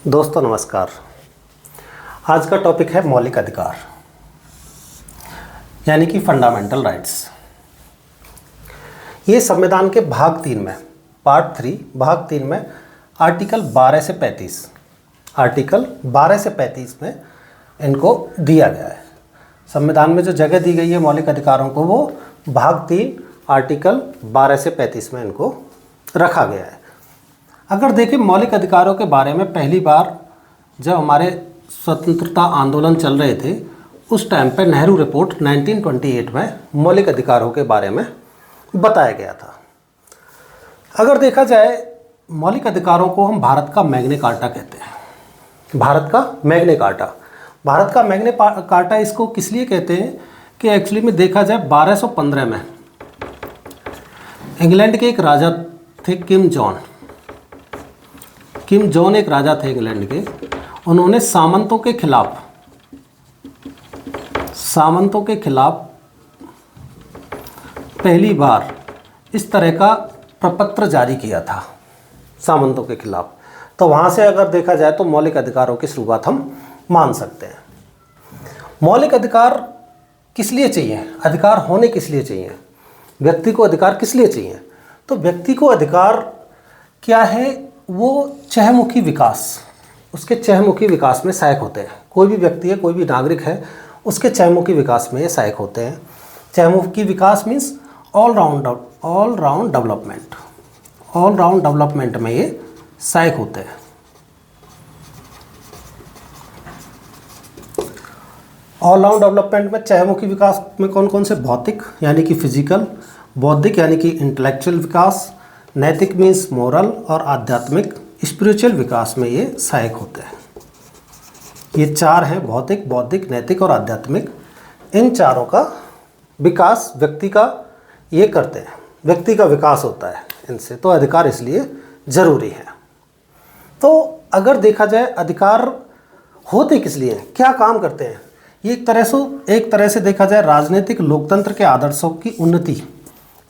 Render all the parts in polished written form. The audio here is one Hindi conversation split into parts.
दोस्तों नमस्कार। आज का टॉपिक है मौलिक अधिकार यानी कि फंडामेंटल राइट्स। ये संविधान के भाग 3 में पार्ट 3 भाग 3 में आर्टिकल 12 से 35 में इनको दिया गया है। संविधान में जो जगह दी गई है मौलिक अधिकारों को वो भाग 3 आर्टिकल 12 से 35 में इनको रखा गया है। अगर देखें मौलिक अधिकारों के बारे में पहली बार जब हमारे स्वतंत्रता आंदोलन चल रहे थे उस टाइम पे नेहरू रिपोर्ट 1928 में मौलिक अधिकारों के बारे में बताया गया था। अगर देखा जाए मौलिक अधिकारों को हम भारत का मैग्ना कार्टा कहते हैं। भारत का मैग्ना कार्टा इसको किस लिए कहते हैं कि एक्चुअली में देखा जाए 1215 में इंग्लैंड के एक राजा थे किम जॉन एक राजा थे इंग्लैंड के। उन्होंने सामंतों के खिलाफ पहली बार इस तरह का प्रपत्र जारी किया था सामंतों के खिलाफ। तो वहाँ से अगर देखा जाए तो मौलिक अधिकारों की शुरुआत हम मान सकते हैं। मौलिक अधिकार किस लिए चाहिए, अधिकार होने किस लिए चाहिए, व्यक्ति को अधिकार किस लिए चाहिए? तो व्यक्ति को अधिकार क्या है, वो चहुमुखी विकास, उसके चहुमुखी विकास में सहायक होते हैं। कोई भी व्यक्ति है, कोई भी नागरिक है, उसके चहुमुखी विकास में ये सहायक होते हैं। चहुमुखी विकास मीन्स ऑल राउंड डेवलपमेंट में ये सहायक होते हैं। ऑल राउंड डेवलपमेंट में चहुमुखी विकास में कौन कौन से, भौतिक यानी कि फिजिकल, बौद्धिक यानी कि इंटेलेक्चुअल विकास, नैतिक मीन्स मोरल, और आध्यात्मिक स्पिरिचुअल विकास में ये सहायक होते हैं। ये चार हैं, भौतिक, बौद्धिक, नैतिक और आध्यात्मिक। इन चारों का विकास व्यक्ति का ये करते हैं, व्यक्ति का विकास होता है इनसे। तो अधिकार इसलिए ज़रूरी है। तो अगर देखा जाए अधिकार होते किस लिए, क्या काम करते हैं, ये एक तरह से देखा जाए राजनीतिक लोकतंत्र के आदर्शों की उन्नति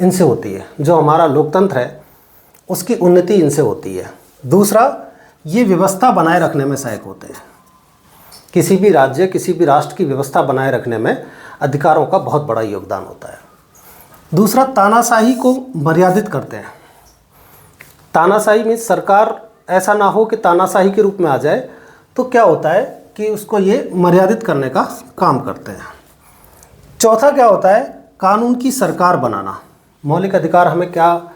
इनसे होती है। जो हमारा लोकतंत्र है उसकी उन्नति इनसे होती है। दूसरा, ये व्यवस्था बनाए रखने में सहायक होते हैं। किसी भी राज्य, किसी भी राष्ट्र की व्यवस्था बनाए रखने में अधिकारों का बहुत बड़ा योगदान होता है। दूसरा, तानाशाही को मर्यादित करते हैं। तानाशाही में सरकार ऐसा ना हो कि तानाशाही के रूप में आ जाए, तो क्या होता है कि उसको ये मर्यादित करने का काम करते हैं। चौथा क्या होता है, कानून की सरकार बनाना। मौलिक अधिकार हमें क्या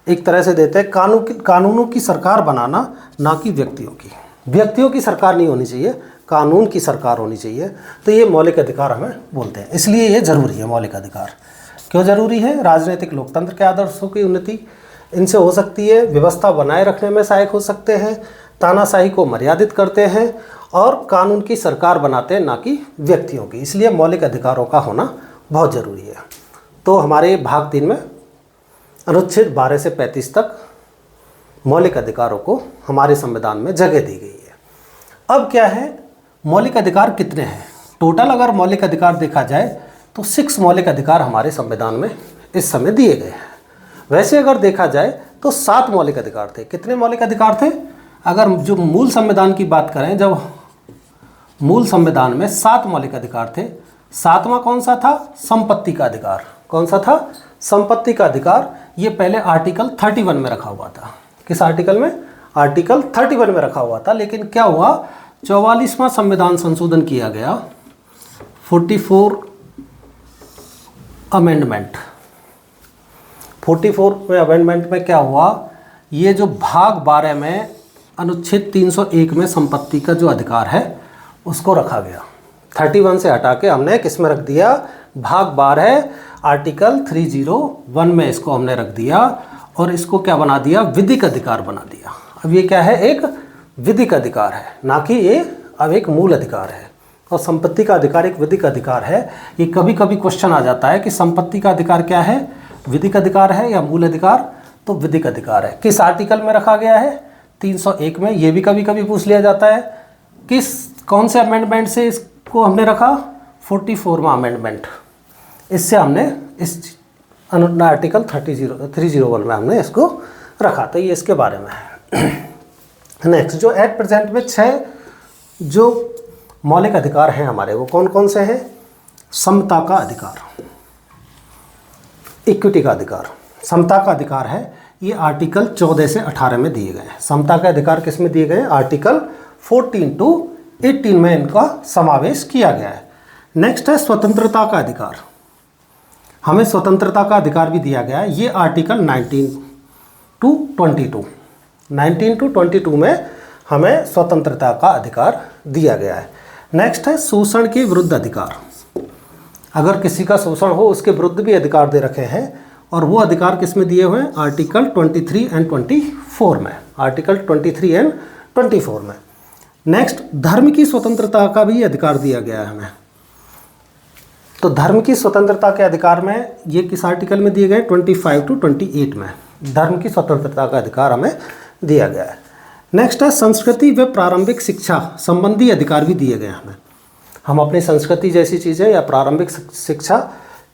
एक तरह से देते हैं, कानूनों की सरकार बनाना, ना कि व्यक्तियों की सरकार नहीं होनी चाहिए, कानून की सरकार होनी चाहिए। तो ये मौलिक अधिकार हमें बोलते हैं। इसलिए ये ज़रूरी है। मौलिक अधिकार क्यों ज़रूरी है? राजनीतिक लोकतंत्र के आदर्शों की उन्नति इनसे हो सकती है, व्यवस्था बनाए रखने में सहायक हो सकते हैं, तानाशाही को मर्यादित करते हैं और कानून की सरकार बनाते हैं, ना कि व्यक्तियों की। इसलिए मौलिक अधिकारों का होना बहुत ज़रूरी है। तो हमारे भाग 3 में अनुच्छेद 12 से 35 तक मौलिक अधिकारों को हमारे संविधान में जगह दी गई है। अब क्या है, मौलिक अधिकार कितने हैं? टोटल अगर मौलिक अधिकार देखा जाए तो 6 मौलिक अधिकार हमारे संविधान में इस समय दिए गए हैं। वैसे अगर देखा जाए तो 7 मौलिक अधिकार थे। कितने मौलिक अधिकार थे? अगर जो मूल संविधान की बात करें, जब मूल संविधान में 7 मौलिक अधिकार थे, 7वां कौन सा था? संपत्ति का अधिकार। कौन सा था? संपत्ति का अधिकार। ये पहले आर्टिकल 31 में रखा हुआ था। किस आर्टिकल में? आर्टिकल 31 में रखा हुआ था। लेकिन क्या हुआ, 44वां संविधान संशोधन किया गया, 44 अमेंडमेंट। 44वें अमेंडमेंट में क्या हुआ, ये जो भाग 12 में अनुच्छेद 301 में संपत्ति का जो अधिकार है उसको रखा गया। 31 से हटा के हमने किस में रख दिया? भाग 12 आर्टिकल 301 में इसको हमने रख दिया और इसको क्या बना दिया? विधिक अधिकार बना दिया। अब ये क्या है? एक विधिक अधिकार है, ना कि ये अब एक मूल अधिकार है। और संपत्ति का अधिकार एक विधिक अधिकार है। ये कभी कभी क्वेश्चन आ जाता है कि संपत्ति का अधिकार क्या है, विधिक अधिकार है या मूल अधिकार? तो विधिक अधिकार है। किस आर्टिकल में रखा गया है? 301 में। ये भी कभी कभी पूछ लिया जाता है कौन से अमेंडमेंट से इसको हमने रखा? 44वां अमेंडमेंट। इससे हमने इस आर्टिकल 301 में हमने इसको रखा। तो ये इसके बारे में है। नेक्स्ट, जो एट प्रेजेंट में 6 जो मौलिक अधिकार हैं हमारे, वो कौन कौन से हैं? समता का अधिकार, इक्विटी का अधिकार। समता का अधिकार है, ये आर्टिकल 14 से 18 में दिए गए हैं। समता के अधिकार किस में दिए गए हैं? आर्टिकल 14 to 18 में इनका समावेश किया गया है। नेक्स्ट है स्वतंत्रता का अधिकार, हमें स्वतंत्रता का अधिकार भी दिया गया है। ये आर्टिकल 19 to 22 में हमें स्वतंत्रता का अधिकार दिया गया है। नेक्स्ट है शोषण के विरुद्ध अधिकार, अगर किसी का शोषण हो उसके विरुद्ध भी अधिकार दे रखे हैं, और वो अधिकार किस में दिए हुए हैं? आर्टिकल 23 and 24 में, आर्टिकल 23 and 24 में। नेक्स्ट, धर्म की स्वतंत्रता का भी अधिकार दिया गया है हमें। तो धर्म की स्वतंत्रता के अधिकार में ये किस आर्टिकल में दिए गए? 25 to 28 में धर्म की स्वतंत्रता का अधिकार हमें दिया गया है। नेक्स्ट है संस्कृति व प्रारंभिक शिक्षा संबंधी अधिकार भी दिए गए हमें। हम अपनी संस्कृति जैसी चीज़ें या प्रारंभिक शिक्षा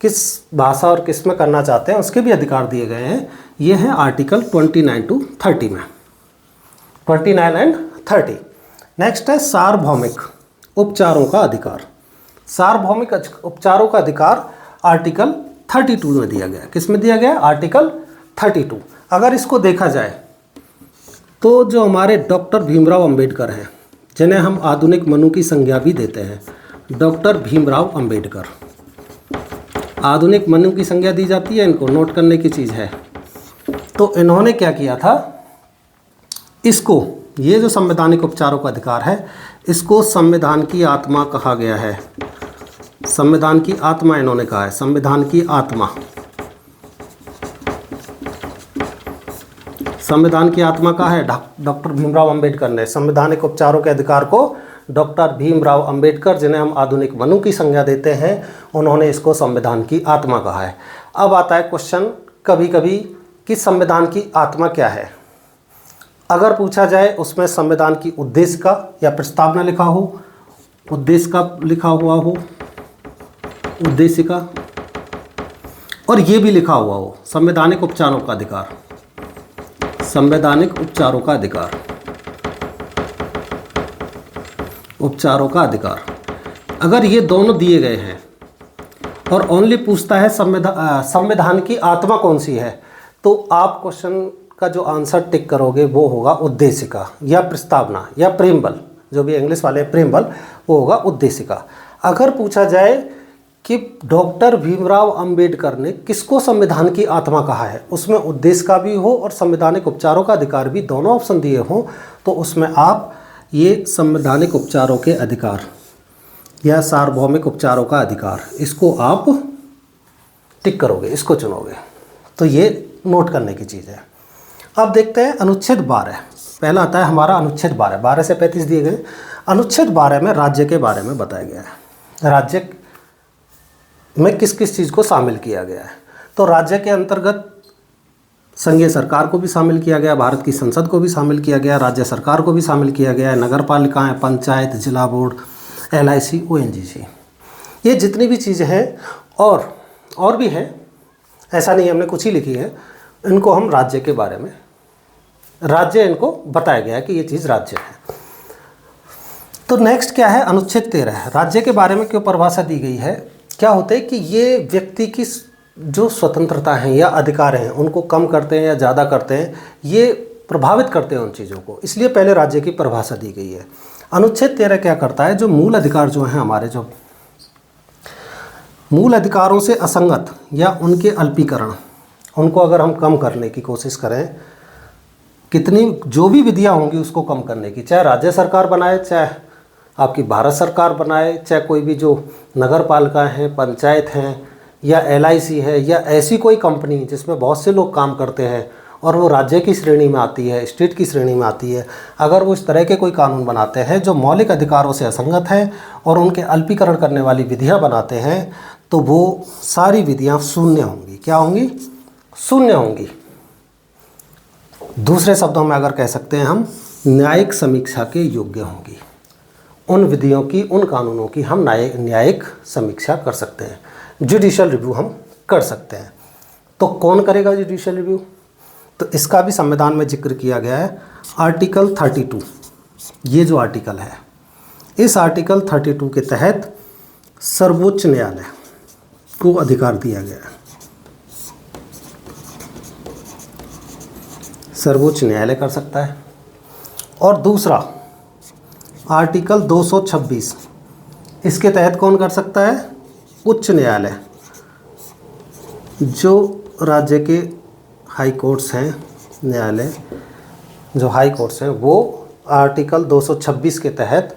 किस भाषा और किस में करना चाहते हैं उसके भी अधिकार दिए गए हैं। ये है आर्टिकल 29 to 30 में, 29 and 30। नेक्स्ट है सार्वभौमिक उपचारों का अधिकार। सार्वभौमिक उपचारों का अधिकार आर्टिकल 32 में दिया गया। किस में दिया गया? आर्टिकल 32। अगर इसको देखा जाए तो जो हमारे डॉक्टर भीमराव अंबेडकर हैं, जिन्हें हम आधुनिक मनु की संज्ञा भी देते हैं, डॉक्टर भीमराव अंबेडकर, आधुनिक मनु की संज्ञा दी जाती है, इनको नोट करने की चीज़ है। तो इन्होंने क्या किया था, इसको, ये जो संवैधानिक उपचारों का अधिकार है, इसको संविधान की आत्मा कहा गया है। संविधान की आत्मा इन्होंने कहा है, संविधान की आत्मा। संविधान की आत्मा का है डॉक्टर भीमराव अंबेडकर ने संवैधानिक उपचारों के अधिकार को, डॉक्टर भीमराव अंबेडकर जिन्हें हम आधुनिक मनु की संज्ञा देते हैं, उन्होंने इसको संविधान की आत्मा कहा है। अब आता है क्वेश्चन कभी कभी कि संविधान की आत्मा क्या है। अगर पूछा जाए उसमें संविधान की उद्देश्य का या प्रस्तावना लिखा हो, उद्देश्य का लिखा हुआ हो, उद्देश्य का, और ये भी लिखा हुआ हो संवैधानिक उपचारों का अधिकार, संवैधानिक उपचारों का अधिकार, उपचारों का अधिकार, अगर ये दोनों दिए गए हैं और ओनली पूछता है संविधान की आत्मा कौन सी है, तो आप क्वेश्चन का जो आंसर टिक करोगे वो होगा उद्देश्य का या प्रस्तावना या प्रेमबल, जो भी इंग्लिश वाले प्रेमबल, वो होगा उद्देश्य का। अगर पूछा जाए कि डॉक्टर भीमराव अंबेडकर ने किसको संविधान की आत्मा कहा है, उसमें उद्देश्य का भी हो और संवैधानिक उपचारों का अधिकार भी, दोनों ऑप्शन दिए हों, तो उसमें आप ये संवैधानिक उपचारों के अधिकार या सार्वभौमिक उपचारों का अधिकार, इसको आप टिक करोगे, इसको चुनोगे। तो ये नोट करने की चीज़ है। अब देखते हैं अनुच्छेद 12। पहला आता है हमारा अनुच्छेद 12, 12 से 35 दिए गए। अनुच्छेद 12 में राज्य के बारे में बताया गया है, राज्य में किस किस चीज़ को शामिल किया गया है। तो राज्य के अंतर्गत संघीय सरकार को भी शामिल किया गया, भारत की संसद को भी शामिल किया गया, राज्य सरकार को भी शामिल किया गया है, नगर पालिकाएँ, पंचायत, जिला बोर्ड, LIC, ONGC, ये जितनी भी चीज़ें हैं और भी हैं, ऐसा नहीं हमने कुछ ही लिखी है, इनको हम राज्य के बारे में, राज्य इनको बताया गया है कि ये चीज़ राज्य है। तो नेक्स्ट क्या है, अनुच्छेद 13, राज्य के बारे में क्यों परिभाषा दी गई है। क्या होता है कि ये व्यक्ति की जो स्वतंत्रता है या अधिकार हैं उनको कम करते हैं या ज़्यादा करते हैं, ये प्रभावित करते हैं उन चीज़ों को, इसलिए पहले राज्य की परिभाषा दी गई है। अनुच्छेद 13 क्या करता है, जो मूल अधिकार जो हैं हमारे, जो मूल अधिकारों से असंगत या उनके अल्पीकरण, उनको अगर हम कम करने की कोशिश करें, कितनी जो भी विधियां होंगी उसको कम करने की, चाहे राज्य सरकार बनाए, चाहे आपकी भारत सरकार बनाए, चाहे कोई भी जो नगर पालिका हैं, पंचायत हैं, या LIC है, या ऐसी कोई कंपनी जिसमें बहुत से लोग काम करते हैं और वो राज्य की श्रेणी में आती है, स्टेट की श्रेणी में आती है, अगर वो इस तरह के कोई कानून बनाते हैं जो मौलिक अधिकारों से असंगत हैं और उनके अल्पीकरण करने वाली विधियां बनाते हैं, तो वो सारी विधियां शून्य होंगी। क्या होंगी? शून्य होंगी। दूसरे शब्दों में अगर कह सकते हैं हम, न्यायिक समीक्षा के योग्य होंगी। उन विधियों की, उन कानूनों की हम न्यायिक समीक्षा कर सकते हैं, जुडिशियल रिव्यू हम कर सकते हैं। तो कौन करेगा जुडिशियल रिव्यू? तो इसका भी संविधान में जिक्र किया गया है। आर्टिकल 32, ये जो आर्टिकल है, इस आर्टिकल 32 के तहत सर्वोच्च न्यायालय को अधिकार दिया गया है। सर्वोच्च न्यायालय कर सकता है। और दूसरा आर्टिकल 226, इसके तहत कौन कर सकता है? उच्च न्यायालय। जो राज्य के हाई कोर्ट्स हैं, न्यायालय जो हाई कोर्ट्स हैं, वो आर्टिकल 226 के तहत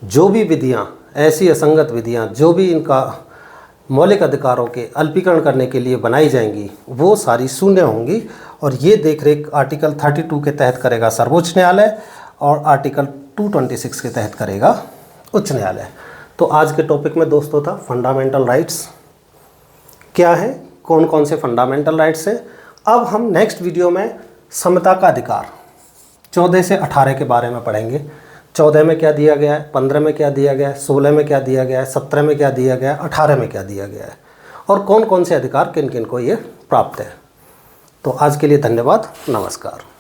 जो भी विधियां, ऐसी असंगत विधियां जो भी इनका मौलिक अधिकारों के अल्पीकरण करने के लिए बनाई जाएंगी, वो सारी शून्य होंगी। और ये देखरेख आर्टिकल 32 के तहत करेगा सर्वोच्च न्यायालय और आर्टिकल 226 के तहत करेगा उच्च न्यायालय। तो आज के टॉपिक में दोस्तों था फंडामेंटल राइट्स क्या है, कौन कौन से फंडामेंटल राइट्स हैं। अब हम नेक्स्ट वीडियो में समता का अधिकार 14 से 18 के बारे में पढ़ेंगे। 14 में क्या दिया गया है, 15 में क्या दिया गया है, 16 में क्या दिया गया है, 17 में क्या दिया गया है, 18 में क्या दिया गया है, और कौन कौन से अधिकार किन किन को ये प्राप्त है। तो आज के लिए धन्यवाद, नमस्कार।